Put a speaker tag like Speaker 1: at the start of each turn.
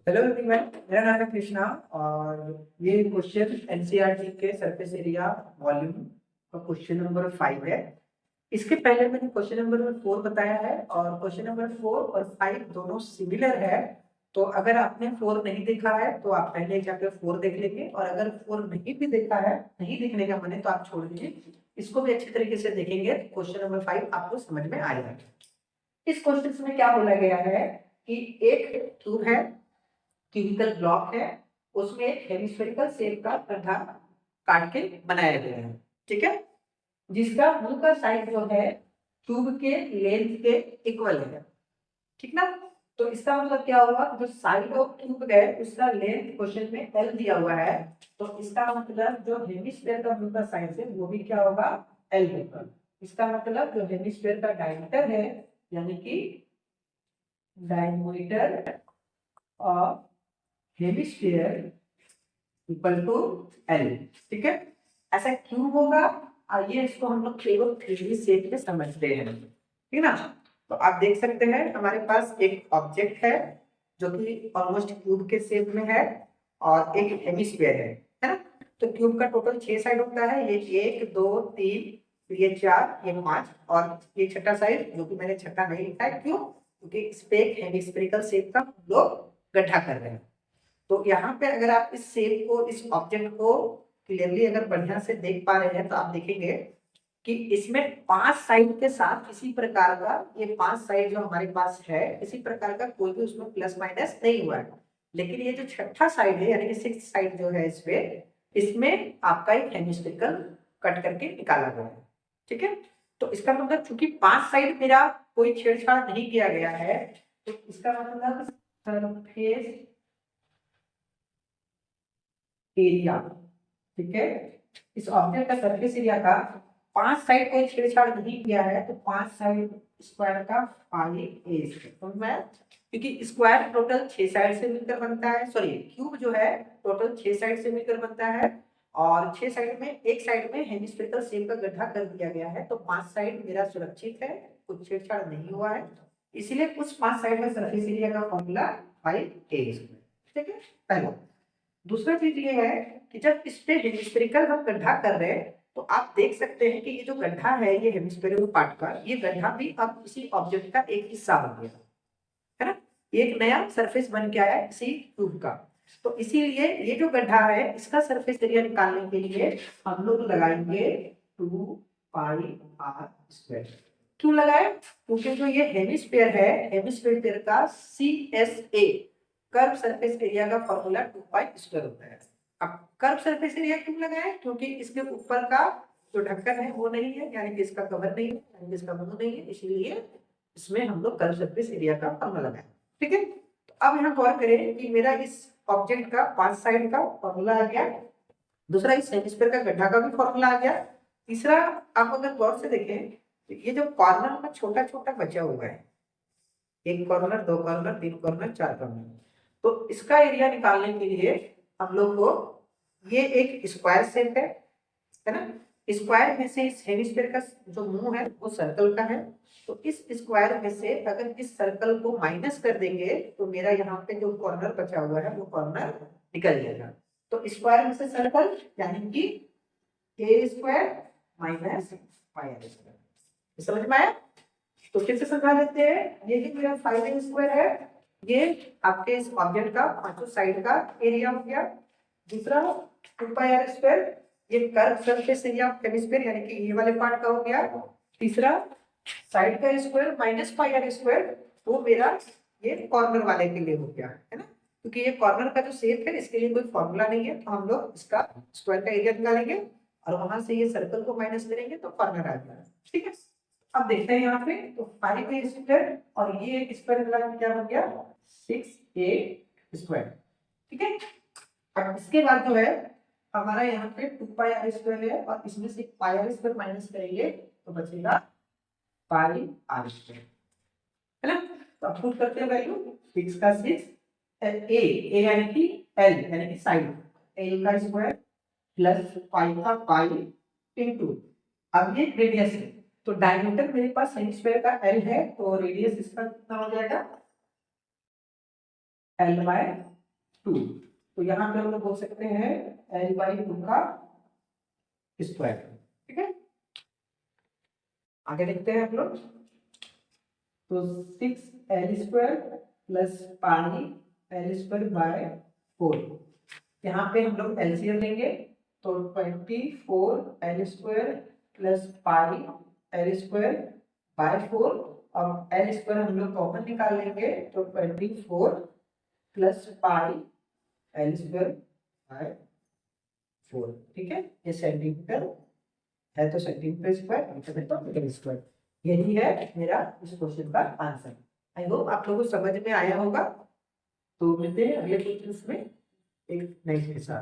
Speaker 1: Hello everyone, मेरा नाम है कृष्णा और ये क्वेश्चन एनसीईआरटी के सरफेस एरिया वॉल्यूम का क्वेश्चन नंबर 5 है। इसके पहले मैंने क्वेश्चन नंबर 4 बताया है और क्वेश्चन नंबर 4 और 5 दोनों सिमिलर है। तो अगर आपने 4 नहीं देखा है तो आप पहले जाकर 4 देख लेंगे और अगर 4 नहीं भी देखा है, नहीं देखने का मन है तो आप छोड़ दीजिए, इसको भी अच्छी तरीके से देखेंगे तो क्वेश्चन नंबर 5 आपको समझ में आएगा। इस क्वेश्चन में क्या बोला गया है कि एक क्यूब है, क्यूबिकल ब्लॉक है, उसमें एक हेमिस्फेरिकल शेप का गड्ढा काट के बनाया गया है, ठीक है, जिसका मुंह का साइज जो है क्यूब के लेंथ के इक्वल है, ठीक ना। तो इसका मतलब क्या होगा, जो साइड ऑफ क्यूब है उसका लेंथ क्वेश्चन में एल दिया हुआ है, तो इसका मतलब जो हेमिस्फेयर का मुंह का साइज है वो भी क्या होगा, एल होगा। इसका मतलब जो हेमिस्फेयर का डायमीटर है यानी कि diameter of hemisphere equal to L, ठीक है। ऐसा क्यों होगा, आइए इसको हम लोग केवल 3D शेप में समझते हैं, ठीक ना। तो आप देख सकते हैं हमारे पास एक ऑब्जेक्ट है जो कि ऑलमोस्ट क्यूब के शेप में है और एक हेमिस्फीयर है ना। तो क्यूब का टोटल 6 साइड होता है, ये 1 2 3, ये 4, ये 5 और ये छठा साइड जो कि मैंने छठा नहीं लिखा है, क्यों, क्योंकि इस पे एक हेमिस्फेरिकल शेप का लोग गड्ढा कर रहे हैं। तो यहाँ पे अगर आप इस शेप को, इस ऑब्जेक्ट को क्लियरली अगर बढ़िया से देख पा रहे हैं तो आप देखेंगे कि इसमें 5 साइड के साथ इसी प्रकार का, ये 5 साइड जो हमारे पास है इसी प्रकार का कोई भी उसमें प्लस माइनस नहीं हुआ है। लेकिन ये जो छठा साइड है यानी कि 6th साइड जो है इसमें आपका एक हेमिस्फेरिकल कट करके निकाला गया है, ठीक है। तो इसका मतलब चूंकि 5 साइड मेरा कोई छेड़छाड़ नहीं किया गया है तो इसका मतलब सरफेस एरिया, ठीक है, इस ऑब्जेक्ट का सरफेस एरिया का 5 साइड कोई छेड़छाड़ नहीं किया है तो 5 साइड स्क्वायर का पाई ए तो मैं, क्योंकि स्क्वायर टोटल 6 साइड से मिलकर बनता है, सॉरी क्यूब जो है टोटल 6 साइड से मिलकर बनता है और 6 साइड में एक साइड में हेमिस्फेरिकल शेप का गड्ढा कर दिया गया है, तो 5 साइड मेरा सुरक्षित है, कुछ छेड़छाड़ नहीं हुआ है, इसीलिए उस 5 साइड में सरफेस एरिया का फॉर्मूला पाई ए, ठीक है, पहला। दूसरा चीज ये है कि जब इस पे हेमिस्फेरिकल हम गड्ढा कर रहे हैं तो आप देख सकते हैं कि ये जो गड्ढा है ये हेमिस्फेरिकल पार्ट का, ये गड्ढा भी अब इसी ऑब्जेक्ट का एक हिस्सा बन गया है ना, ये एक नया सरफेस बन के आया इसी ट्यूब का। तो इसीलिए ये जो गड्ढा है इसका सरफेस एरिया निकालने के लिए हम लोग लगाएंगे 2 पाई आर स्क्वायर। क्यों लगाए, क्योंकि जो ये हेमिस्फेयर है, हेमिस्फेयर का CSA कर्व सरफेस एरिया का फॉर्मूला 2 पाई स्क्वायर होता है। अब कर्व सरफेस एरिया क्यों लगाए, क्योंकि इसके ऊपर का जो ढक्कन है वो नहीं है, यानी कि इसका कवर नहीं है, यानी कि इसका मुंह नहीं है, इसलिए इसमें हम लोग कर्व सरफेस एरिया का फॉर्मूला लगाए, ठीक है। तो अब यहाँ गौर करें कि मेरा इस ऑब्जेक्ट का 5 साइड का फॉर्मूला आ गया, दूसरा इस हेमिस्फीयर का गड्ढा का भी फॉर्मूला आ गया, तीसरा आप अगर गौर से देखें तो ये जो कॉर्नर में छोटा छोटा बचा हुआ है, 1 कॉर्नर 2 कॉर्नर 3 कॉर्नर 4 कॉर्नर, तो इसका एरिया निकालने के लिए हम लोग को, ये एक स्क्वायर शेप है ना, स्क्वायर में से इस हेमिस्फीयर का जो मुंह है वो सर्कल का है, तो इस स्क्वायर में से अगर इस सर्कल को माइनस कर देंगे तो मेरा यहाँ पे जो कॉर्नर बचा हुआ है वो कॉर्नर निकल जाएगा। तो स्क्वायर में से सर्कल यानी कि a square minus pi are square, समझ में आया। तो फिर से समझा देते हैं, ये जो मेरा 5 स्क्वायर है ये आपके इस ऑब्जेक्ट का पांचों साइड का एरिया हो गया, दूसरा 2 पाई आर स्क्वायर ये curve surface area of hemisphere यानी कि ये वाले पार्ट का हो गया, तीसरा साइड का square minus pi are square वो मेरा ये कॉर्नर वाले के लिए हो गया है ना, क्योंकि ये कॉर्नर का जो शेप है इसके लिए कोई फॉर्मूला नहीं है तो हम लोग इसका स्क्वायर का एरिया निकालेंगे और वहां से ये सर्कल को माइनस करेंगे तो कॉर्नर आ जाएगा, ठीक है। अब देखते हैं यहाँ पे तो 5 स्क्वायर और ये एक स्क्वायर मिला क्या हो गया 6a स्क्वायर, ठीक है। अब इसके बाद जो है हमारा यहाँ पे 2 पाई आर स्क्वायर है और इसमें से पाई आर स्क्वायर माइनस करेंगे तो बचेगा पाई आर स्क्वायर, है ना। तो अब पुट करते हैं वैल्यू 6 का 6 ए यानी कि एल यानी कि साइड, एल का स्क्वायर प्लस पाई का पाई इनटू, अब ये रेडियस है तो डायमीटर मेरे पास हेमिस्फीयर का एल है तो रेडियस इसका कितना हो जाएगा एल बाय 2। तो यहाँ पे हम लोग बोल सकते हैं L/2 का स्क्वायर। ठीक है, आगे देखते हैं हम लोग। तो 6L² प्लस पाई L²/4। यहाँ पे हम लोग एलसीएम लेंगे तो 24L² प्लस पाई L²/4 और L² हम लोग कॉमन निकाल लेंगे तो 24 प्लस पाई L²/4। ठीक है, ये सेंटीमीटर है तो सेंटीमीटर स्क्वायर, मीटर तो मीटर स्क्वायर। यही है मेरा इस क्वेश्चन का आंसर। आई होप आप लोगों को समझ में आया होगा। तो मिलते हैं अगले क्वेश्चन में एक नई के साथ।